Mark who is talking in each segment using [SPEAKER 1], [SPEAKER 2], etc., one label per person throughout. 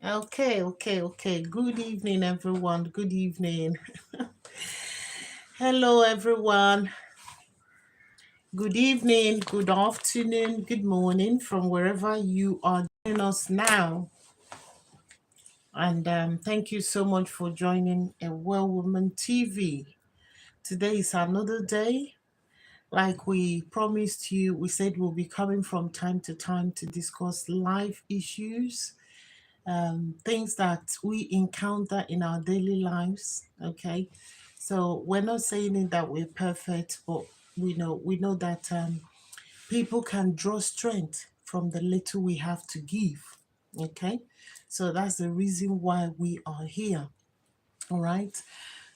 [SPEAKER 1] Okay. Good evening, everyone. Good evening. Hello, everyone. Good evening, good afternoon, good morning from wherever you are joining us now. And thank you so much for joining a Well Woman TV. Today is another day. Like we promised you, we said we'll be coming from time to time to discuss life issues, things that we encounter in our daily lives. Okay, so we're not saying it that we're perfect, but we know that people can draw strength from the little we have to give. Okay, so that's the reason why we are here. All right.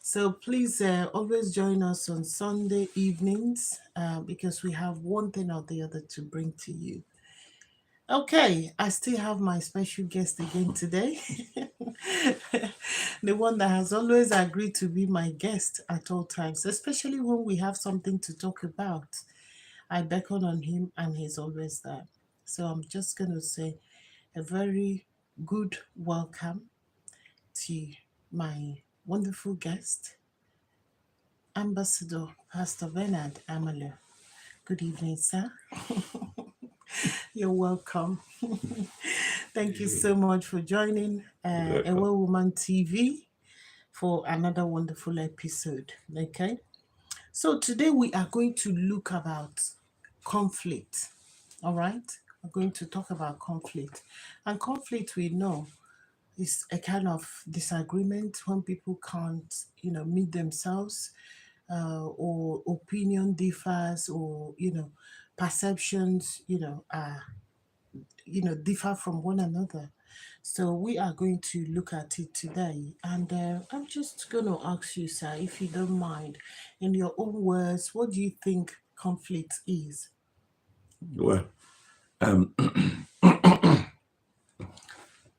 [SPEAKER 1] So please always join us on Sunday evenings because we have one thing or the other to bring to you. Okay, I still have my special guest again today. The one that has always agreed to be my guest at all times, especially when we have something to talk about. I beckon on him and he's always there. So I'm just going to say a very good welcome to my wonderful guest, Ambassador Pastor Bernard Amalo. Good evening, sir. You're welcome. Thank you so much for joining A
[SPEAKER 2] Welcome.
[SPEAKER 1] Well Woman TV for another wonderful episode. Okay, so today we are going to look about conflict. All right, we're going to talk about conflict, and conflict we know is a kind of disagreement when people can't, meet themselves, or opinion differs, or perceptions, differ from one another. So we are going to look at it today, and I'm just going to ask you, sir, if you don't mind, in your own words, what do you think conflict is?
[SPEAKER 2] Well,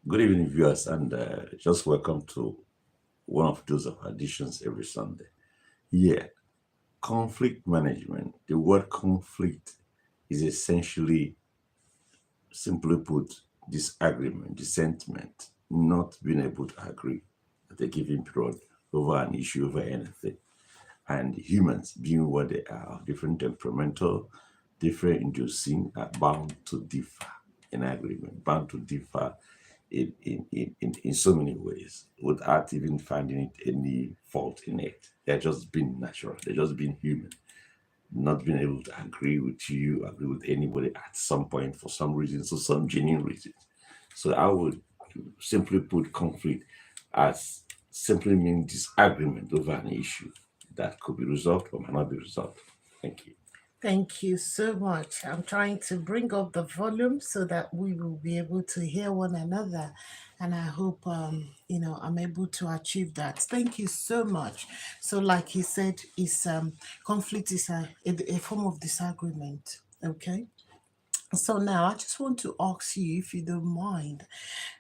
[SPEAKER 2] good evening, viewers, and just welcome to one of those of auditions every Sunday. Yeah, conflict management. The word conflict is essentially, simply put, disagreement, dissentiment, not being able to agree at a given period over an issue, over anything. And humans, being what they are, different temperamental, different inducing, are bound to differ in agreement, bound to differ in so many ways without even finding it any fault in it. They're just being natural, they're just being human, not being able to agree with you, agree with anybody at some point for some reason, so some genuine reason. So I would simply put conflict as simply mean disagreement over an issue that could be resolved or might not be resolved. Thank you.
[SPEAKER 1] Thank you so much. I'm trying to bring up the volume so that we will be able to hear one another. And I hope, I'm able to achieve that. Thank you so much. So, like he said, is conflict is a form of disagreement. Okay. So now I just want to ask you, if you don't mind,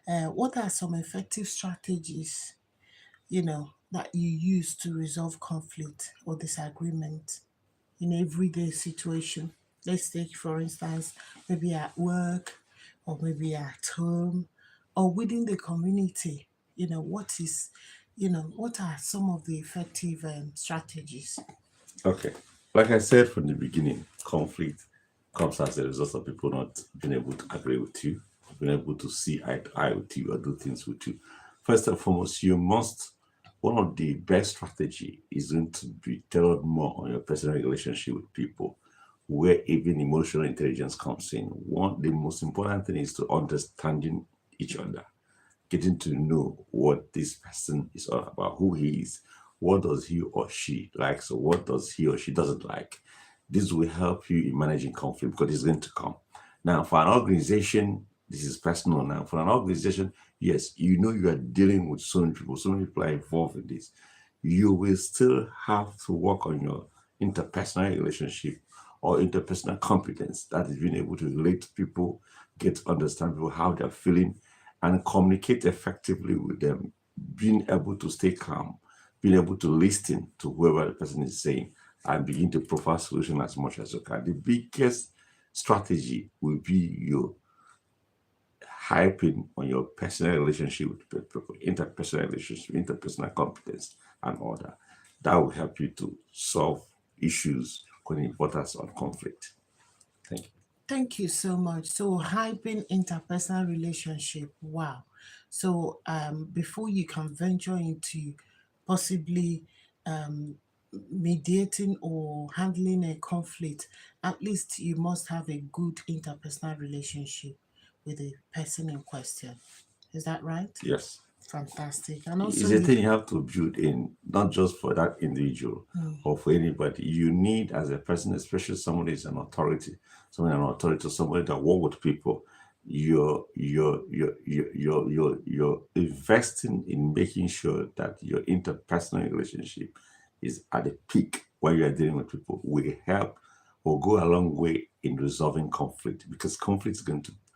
[SPEAKER 1] what are some effective strategies, that you use to resolve conflict or disagreement in everyday situation? Let's take, for instance, maybe at work or maybe at home or within the community. What are some of the effective strategies?
[SPEAKER 2] Okay. Like I said from the beginning, conflict comes as a result of people not being able to agree with you, being able to see eye to eye with you or do things with you. First and foremost, one of the best strategy is going to be tailored more on your personal relationship with people, where even emotional intelligence comes in. The most important thing is to understanding each other, getting to know what this person is all about, who he is, what does he or she likes, or what does he or she doesn't like. This will help you in managing conflict because it's going to come. Now, for an organization, this is personal now. For an organization, yes, you are dealing with so many people are involved in this. You will still have to work on your interpersonal relationship or interpersonal competence. That is being able to relate to people, get to understand people, how they're feeling, and communicate effectively with them, being able to stay calm, being able to listen to whoever the person is saying, and begin to provide solution as much as you can. The biggest strategy will be your hyping on your personal relationship with people, interpersonal relationship, interpersonal competence, and all that. That will help you to solve issues when it borders on conflict. Thank you.
[SPEAKER 1] Thank you so much. So hyping interpersonal relationship. Wow. So before you can venture into possibly um mediating or handling a conflict, at least you must have a good interpersonal relationship with the person in question. Is that right?
[SPEAKER 2] Yes.
[SPEAKER 1] Fantastic. And also
[SPEAKER 2] It's a
[SPEAKER 1] you
[SPEAKER 2] thing you have to build in, not just for that individual or for anybody. You need, as a person, especially somebody who's an authority, somebody that work with people. You're investing in making sure that your interpersonal relationship is at the peak when you are dealing with people. Will help or go a long way in resolving conflict, because conflict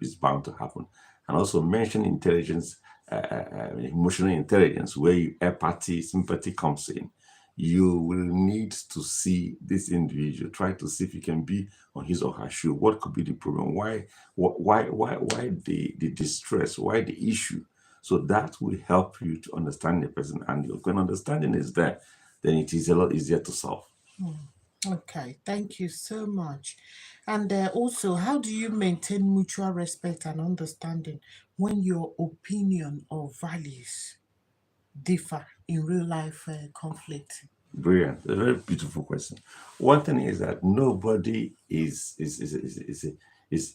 [SPEAKER 2] is bound to happen. And also mention intelligence, emotional intelligence, where empathy, sympathy comes in. You will need to see this individual, try to see if you can be on his or her shoe. What could be the problem? Why the distress? Why the issue? So that will help you to understand the person. And when understanding is there, then it is a lot easier to solve.
[SPEAKER 1] okay, thank you so much. And also, how do you maintain mutual respect and understanding when your opinion or values differ in real life conflict?
[SPEAKER 2] Brilliant. A very beautiful question. One thing is that nobody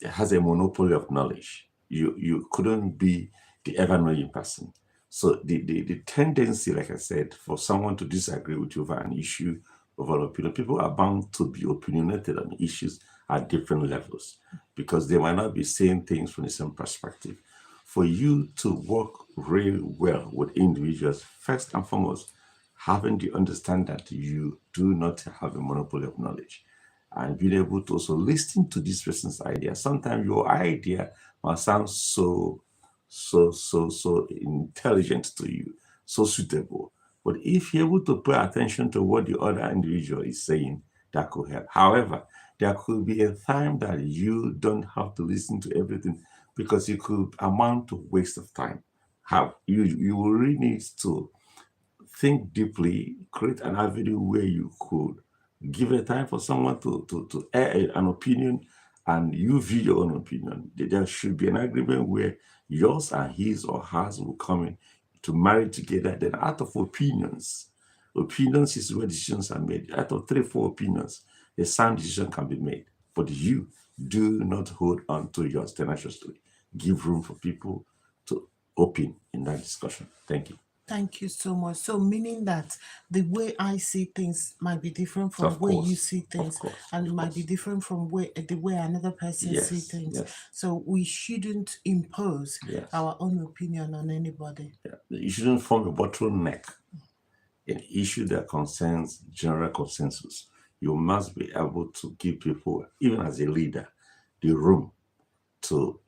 [SPEAKER 2] has a monopoly of knowledge. You couldn't be the ever knowing person. So the tendency, like I said, for someone to disagree with you over an issue, over an opinion, people are bound to be opinionated on issues at different levels because they might not be saying things from the same perspective. For you to work really well with individuals, first and foremost, having the understand that you do not have a monopoly of knowledge and being able to also listen to this person's idea. Sometimes your idea must sound so intelligent to you, so suitable. But if you're able to pay attention to what the other individual is saying, that could help. However, there could be a time that you don't have to listen to everything because it could amount to waste of time. How you will really need to think deeply, create an avenue where you could give a time for someone to air an opinion and you view your own opinion. There should be an agreement where yours and his or hers will come in to marry together. Then out of opinions is where decisions are made. Out of 3, 4 opinions, a sound decision can be made. But you do not hold on to yours tenaciously. Give room for people to open in that discussion. Thank you.
[SPEAKER 1] Thank you so much. So, meaning that the way I see things might be different from
[SPEAKER 2] Of
[SPEAKER 1] where you
[SPEAKER 2] course,
[SPEAKER 1] see
[SPEAKER 2] of
[SPEAKER 1] things,
[SPEAKER 2] course,
[SPEAKER 1] and it
[SPEAKER 2] of
[SPEAKER 1] might be
[SPEAKER 2] course.
[SPEAKER 1] different from the way another person see
[SPEAKER 2] Yes,
[SPEAKER 1] things.
[SPEAKER 2] yes,
[SPEAKER 1] So, we shouldn't impose
[SPEAKER 2] yes.
[SPEAKER 1] our own opinion on anybody.
[SPEAKER 2] Yeah. You shouldn't form a bottleneck in issue that concerns general consensus. You must be able to give people, even as a leader, the room to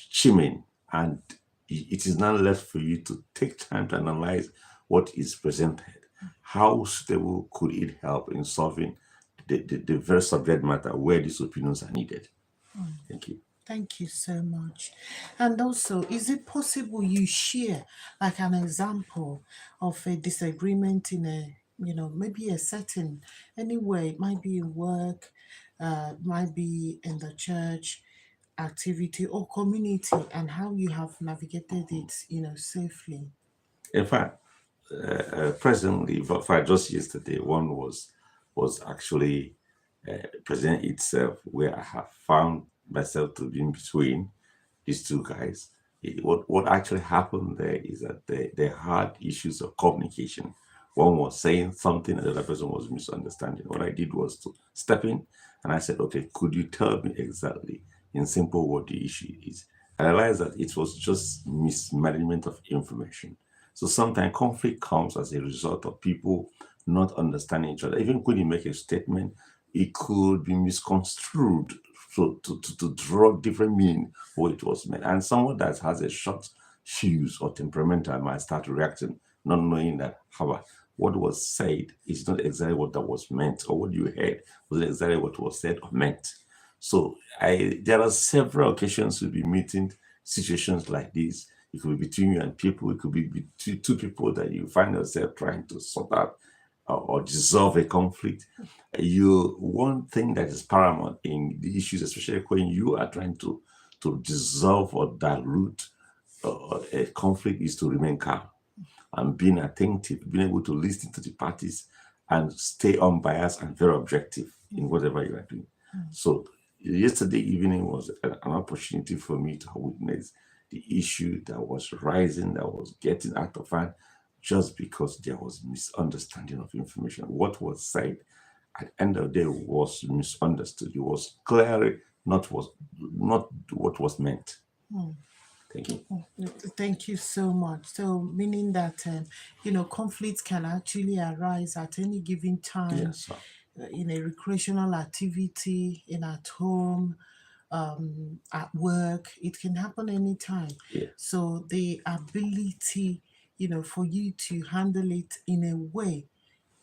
[SPEAKER 2] chime in. And it is now left for you to take time to analyze what is presented. How suitable could it help in solving the very subject matter where these opinions are needed? Thank you.
[SPEAKER 1] Thank you so much. And also, is it possible you share like an example of a disagreement in a, maybe a setting, anywhere, it might be in work, might be in the church, activity or community, and how you have navigated it, safely?
[SPEAKER 2] In fact, presently, in fact, just yesterday, one was actually present itself where I have found myself to be in between these two guys. What actually happened there is that they had issues of communication. One was saying something, and the other person was misunderstanding. What I did was to step in and I said, "Okay, could you tell me exactly in simple what the issue is?" I realized that it was just mismanagement of information. So sometimes conflict comes as a result of people not understanding each other. Even when you make a statement, it could be misconstrued to draw different meaning for what it was meant. And someone that has a short fuse or temperamental might start reacting, not knowing that, however, what was said is not exactly what that was meant, or what you heard was exactly what was said or meant. So there are several occasions we'll be meeting situations like this. It could be between you and people. It could be between two people that you find yourself trying to sort out or dissolve a conflict. One thing that is paramount in the issues, especially when you are trying to dissolve or dilute a conflict, is to remain calm and being attentive, being able to listen to the parties and stay unbiased and very objective in whatever you are doing. So yesterday evening was an opportunity for me to witness the issue that was rising, that was getting out of hand, just because there was misunderstanding of information. What was said at the end of the day was misunderstood. It was clearly not what was meant. Thank you.
[SPEAKER 1] Thank you so much. So, meaning that conflicts can actually arise at any given time,
[SPEAKER 2] Yes, sir.
[SPEAKER 1] in a recreational activity, in at home, at work. It can happen anytime.
[SPEAKER 2] Yeah.
[SPEAKER 1] So, the ability, for you to handle it in a way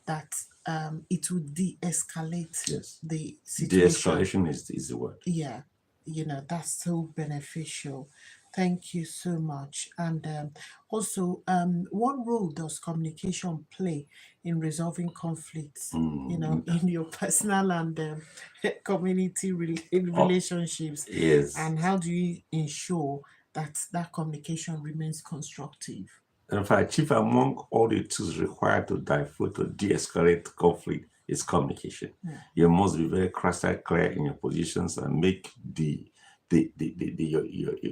[SPEAKER 1] that it would de-escalate
[SPEAKER 2] Yes.
[SPEAKER 1] the situation.
[SPEAKER 2] De-escalation is the word.
[SPEAKER 1] Yeah, that's so beneficial. Thank you so much. And also, what role does communication play in resolving conflicts, in your personal and community relationships?
[SPEAKER 2] Yes.
[SPEAKER 1] And how do you ensure that that communication remains constructive?
[SPEAKER 2] In fact, chief among all the tools required to divert or de-escalate conflict is communication. You must be very crystal clear in your positions and make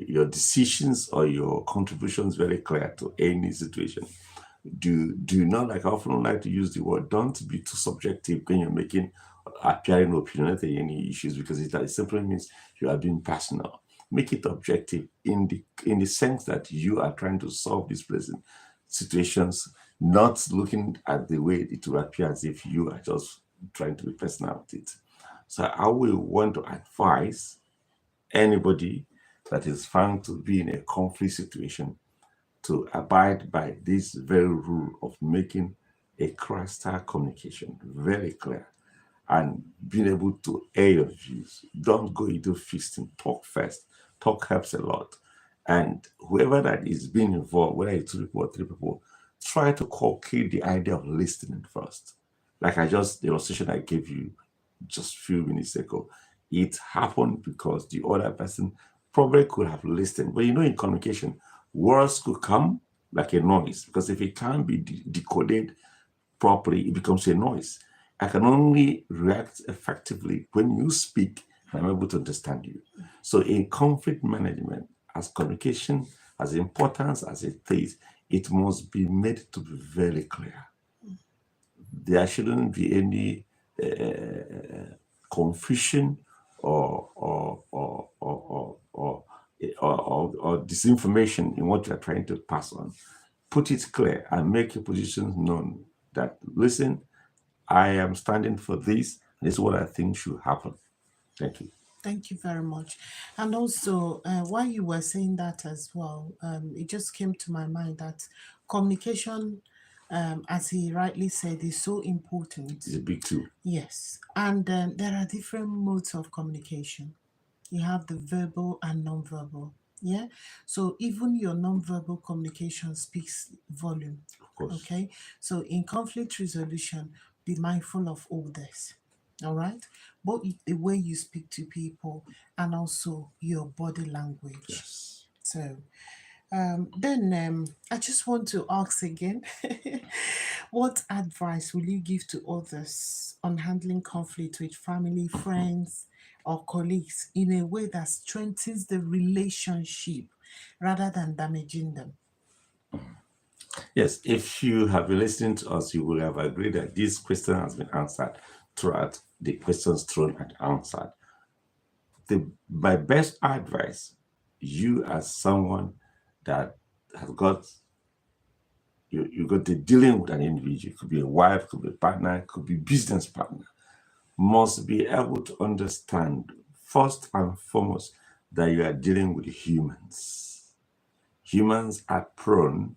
[SPEAKER 2] your decisions or your contributions very clear to any situation. Do not, like I often like to use the word, don't be too subjective when you're making appearing opinion on any issues, because it simply means you are being personal. Make it objective in the sense that you are trying to solve these present situations, not looking at the way it will appear as if you are just trying to be personal with it. So I will want to advise anybody that is found to be in a conflict situation to abide by this very rule of making a crystal communication very clear and being able to air your views. Don't go into feasting. Talk first. Talk helps a lot. And whoever that is being involved, whether it's two people or three people, try to cultivate the idea of listening first. Like the illustration I gave you just a few minutes ago, it happened because the other person probably could have listened. But in communication, words could come like a noise, because if it can't be decoded properly, it becomes a noise. I can only react effectively when you speak and I'm able to understand you. So in conflict management, as communication, as important as it is, it must be made to be very clear. There shouldn't be any confusion or disinformation in what you're trying to pass on. Put it clear and make your positions known that, listen, I am standing for this. This is what I think should happen. Thank you.
[SPEAKER 1] Thank you very much. And also, while you were saying that as well, it just came to my mind that communication, as he rightly said, is so important.
[SPEAKER 2] It's a big tool.
[SPEAKER 1] Yes. And there are different modes of communication. You have the verbal and non-verbal. Yeah. So even your non-verbal communication speaks volume.
[SPEAKER 2] Of course.
[SPEAKER 1] Okay. So in conflict resolution, be mindful of all this. All right. Both the way you speak to people and also your body language.
[SPEAKER 2] Yes.
[SPEAKER 1] So then I just want to ask again, what advice will you give to others on handling conflict with family, friends, or colleagues in a way that strengthens the relationship rather than damaging them?
[SPEAKER 2] Yes, if you have been listening to us, you will have agreed that this question has been answered throughout the questions thrown and answered. My best advice, you as someone that has got you got to dealing with an individual, it could be a wife, could be a partner, could be business partner, must be able to understand first and foremost that you are dealing with humans. Humans are prone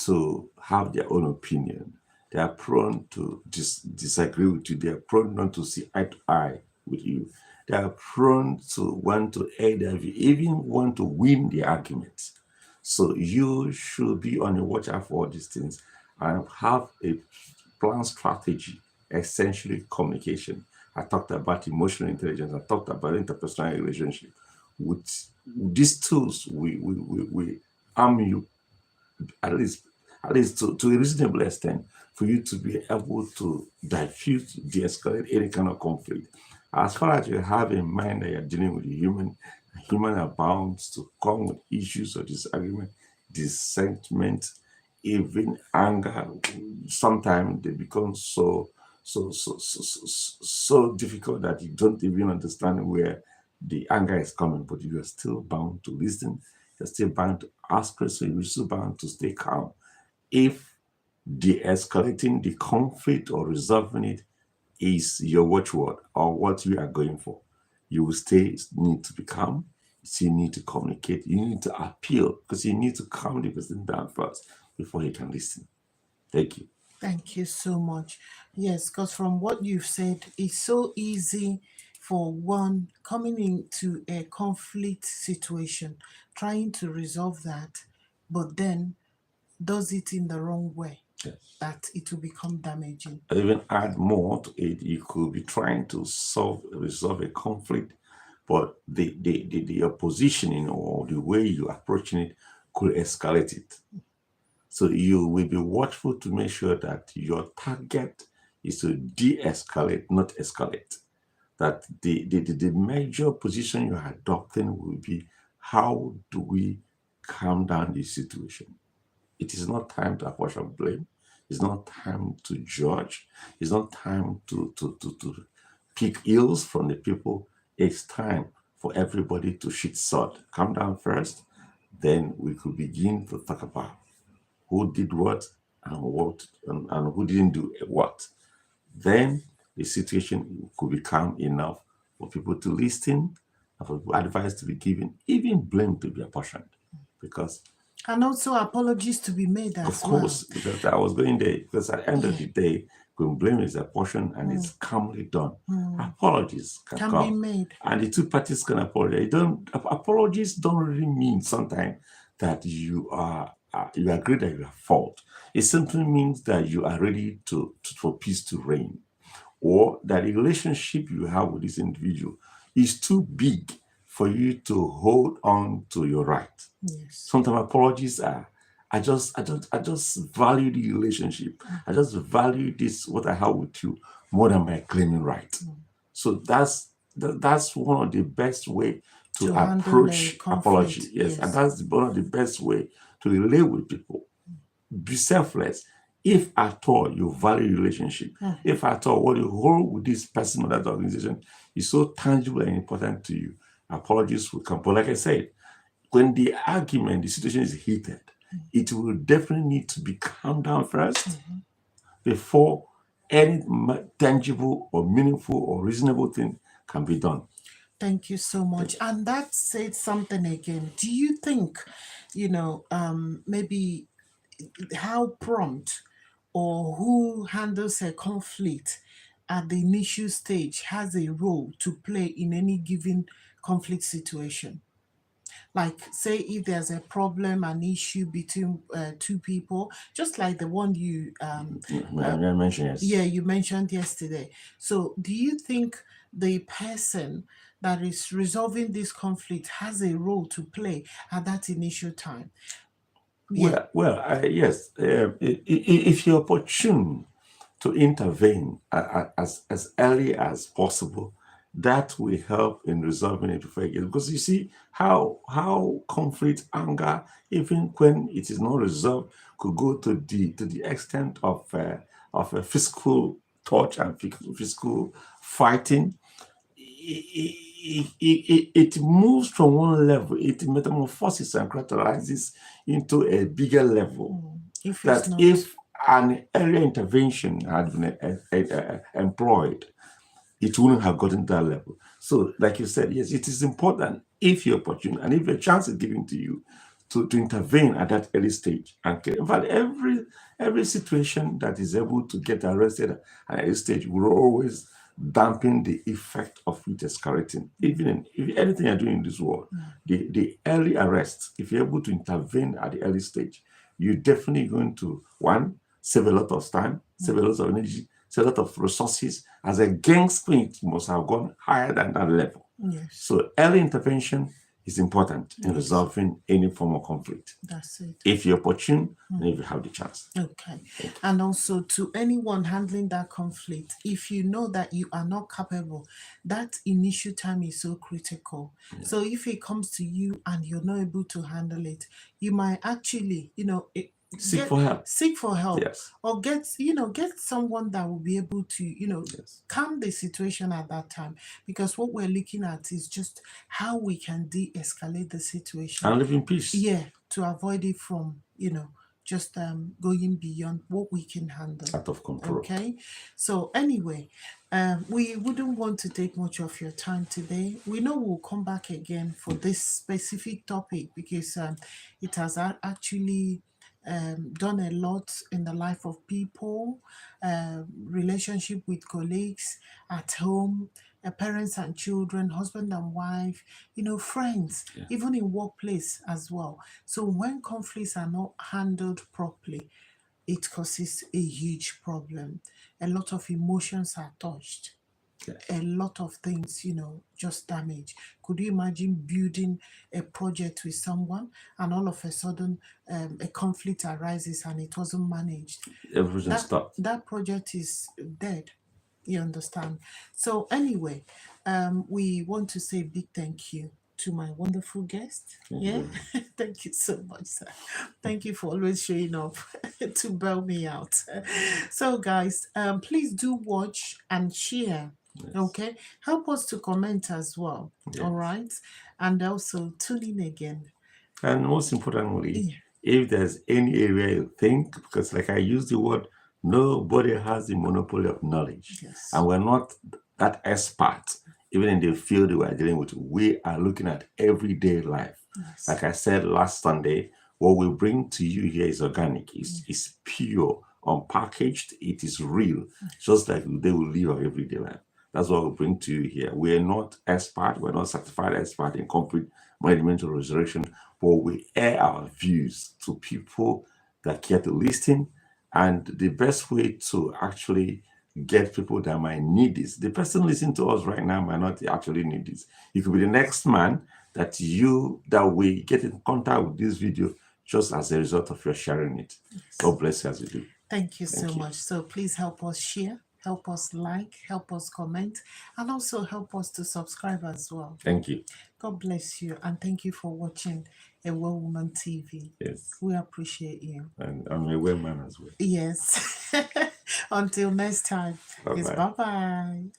[SPEAKER 2] to have their own opinion. They are prone to disagree with you. They are prone not to see eye to eye with you. they are prone to want to aid their view, even want to win the argument. So you should be on the watch out for all these things and have a planned strategy, essentially communication. I talked about emotional intelligence. I talked about interpersonal relationship. With these tools, we arm you at least to a reasonable extent for you to be able to diffuse, de-escalate any kind of conflict. As far as you have in mind that you're dealing with a human are bound to come with issues of disagreement, dissentiment, even anger. Sometimes they become so difficult that you don't even understand where the anger is coming, but you are still bound to listen. You're still bound to ask questions. You're still bound to stay calm. If de-escalating the conflict or resolving it is your watchword or what you are going for, you will need to be calm. You still need to communicate. You need to appeal because you need to calm the person down first before he can listen. Thank you.
[SPEAKER 1] Thank you so much. Yes, because from what you've said, it's so easy for one coming into a conflict situation, trying to resolve that, but then does it in the wrong way,
[SPEAKER 2] Yes.
[SPEAKER 1] that it will become damaging.
[SPEAKER 2] I even add more to it. You could be trying to resolve a conflict, but the positioning or the way you're approaching it could escalate it. So you will be watchful to make sure that your target is to de-escalate, not escalate. That the major position you are adopting will be how do we calm down this situation? It is not time to apportion blame. It's not time to judge. It's not time to pick ills from the people. It's time for everybody to shit salt. Calm down first, then we could begin to talk about who did what and who didn't do what. Then the situation could become enough for people to listen and for advice to be given, even blame to be apportioned. Because
[SPEAKER 1] And also apologies to be made
[SPEAKER 2] of
[SPEAKER 1] as well.
[SPEAKER 2] course, because I was going there, because at the end of
[SPEAKER 1] Yeah.
[SPEAKER 2] the day, when blame is apportioned and it's calmly done, apologies can
[SPEAKER 1] Can be
[SPEAKER 2] come.
[SPEAKER 1] made.
[SPEAKER 2] And the two parties can apologize. Apologies don't really mean sometimes that you agree that you are fault. It simply means that you are ready for peace to reign, or that the relationship you have with this individual is too big for you to hold on to your right.
[SPEAKER 1] Yes.
[SPEAKER 2] Sometimes apologies are I just value the relationship. I just value this what I have with you more than my claiming right. So that's one of the best way to
[SPEAKER 1] To handle a
[SPEAKER 2] approach apology.
[SPEAKER 1] conflict.
[SPEAKER 2] Yes, and
[SPEAKER 1] Yes.
[SPEAKER 2] that's one of the best way to relate with people. Be selfless. If at all you value relationship, if at all what you hold with this person or that organization is so tangible and important to you, apologies will come. But like I said, when the argument, the situation is heated, it will definitely need to be calmed down first before any tangible or meaningful or reasonable thing can be done.
[SPEAKER 1] Thank you so much. And that said something again. Do you think, maybe how prompt or who handles a conflict at the initial stage has a role to play in any given conflict situation? Like, say, if there's a problem, an issue between two people, just like the one you
[SPEAKER 2] I mentioned yes.
[SPEAKER 1] yeah, you mentioned yesterday. So, do you think the person that is resolving this conflict has a role to play at that initial time? Yeah.
[SPEAKER 2] Yes. If you're opportune to intervene as early as possible, that will help in resolving it before it gets. Because you see how conflict, anger, even when it is not resolved, could go to the extent of a physical touch and physical fighting. It moves from one level, it metamorphoses and characterizes into a bigger level.
[SPEAKER 1] If it's
[SPEAKER 2] That
[SPEAKER 1] not.
[SPEAKER 2] if an earlier intervention had been employed, it wouldn't have gotten to that level. So, like you said, yes, it is important if you're opportune and if a chance is given to you to intervene at that early stage. And in fact, every situation that is able to get arrested at an early stage will always dampen the effect of it escalating. Even if anything you're doing in this world, the early arrest, if you're able to intervene at the early stage, you're definitely going to, one, save a lot of time, save a lot of energy, save a lot of resources, as against it must have gone higher than that level.
[SPEAKER 1] Yes.
[SPEAKER 2] So early intervention is important in resolving any form of conflict.
[SPEAKER 1] That's it.
[SPEAKER 2] If you're opportune and if you have the chance.
[SPEAKER 1] Okay. And also to anyone handling that conflict, if you know that you are not capable, that initial time is so critical. So if it comes to you and you're not able to handle it, you might actually,
[SPEAKER 2] Seek for help.
[SPEAKER 1] Seek for help.
[SPEAKER 2] Yes.
[SPEAKER 1] Or get someone that will be able to, calm the situation at that time. Because what we're looking at is just how we can de-escalate the situation.
[SPEAKER 2] And live in peace.
[SPEAKER 1] Yeah, to avoid it from, just going beyond what we can handle.
[SPEAKER 2] Out of control.
[SPEAKER 1] Okay. So anyway, we wouldn't want to take much of your time today. We know we'll come back again for this specific topic because it has actually done a lot in the life of people, relationship with colleagues at home, parents and children, husband and wife, friends, even in workplace as well. So when conflicts are not handled properly, it causes a huge problem. A lot of emotions are touched. A lot of things, just damage. Could you imagine building a project with someone and all of a sudden a conflict arises and it wasn't managed?
[SPEAKER 2] Everything stopped.
[SPEAKER 1] That project is dead. You understand? So anyway, we want to say a big thank you to my wonderful guest. Thank you so much, sir. Thank you for always showing up to bail me out. So guys, please do watch and share. Okay, help us to comment as well. All right, and also tune in again.
[SPEAKER 2] And most importantly, if there's any area you think, because like I use the word, nobody has the monopoly of knowledge.
[SPEAKER 1] Yes.
[SPEAKER 2] And we're not that expert, even in the field we're dealing with. We are looking at everyday life.
[SPEAKER 1] Yes.
[SPEAKER 2] Like I said last Sunday, what we bring to you here is organic, it's pure, unpackaged, it is real, just like they will live our everyday life. That's what we bring to you here. We're not expert, we're not certified expert in conflict management or resurrection, but we air our views to people that care to listen. And the best way to actually get people that might need this, the person listening to us right now might not actually need this. You could be the next man that we get in contact with this video just as a result of your sharing it. God bless you as you do.
[SPEAKER 1] Thank you so much. So please help us share, help us like, help us comment, and also help us to subscribe as well.
[SPEAKER 2] Thank you.
[SPEAKER 1] God bless you, and thank you for watching A Well Woman TV.
[SPEAKER 2] Yes.
[SPEAKER 1] We appreciate you.
[SPEAKER 2] And I'm a well man as well.
[SPEAKER 1] Yes. Until next time. Bye-bye.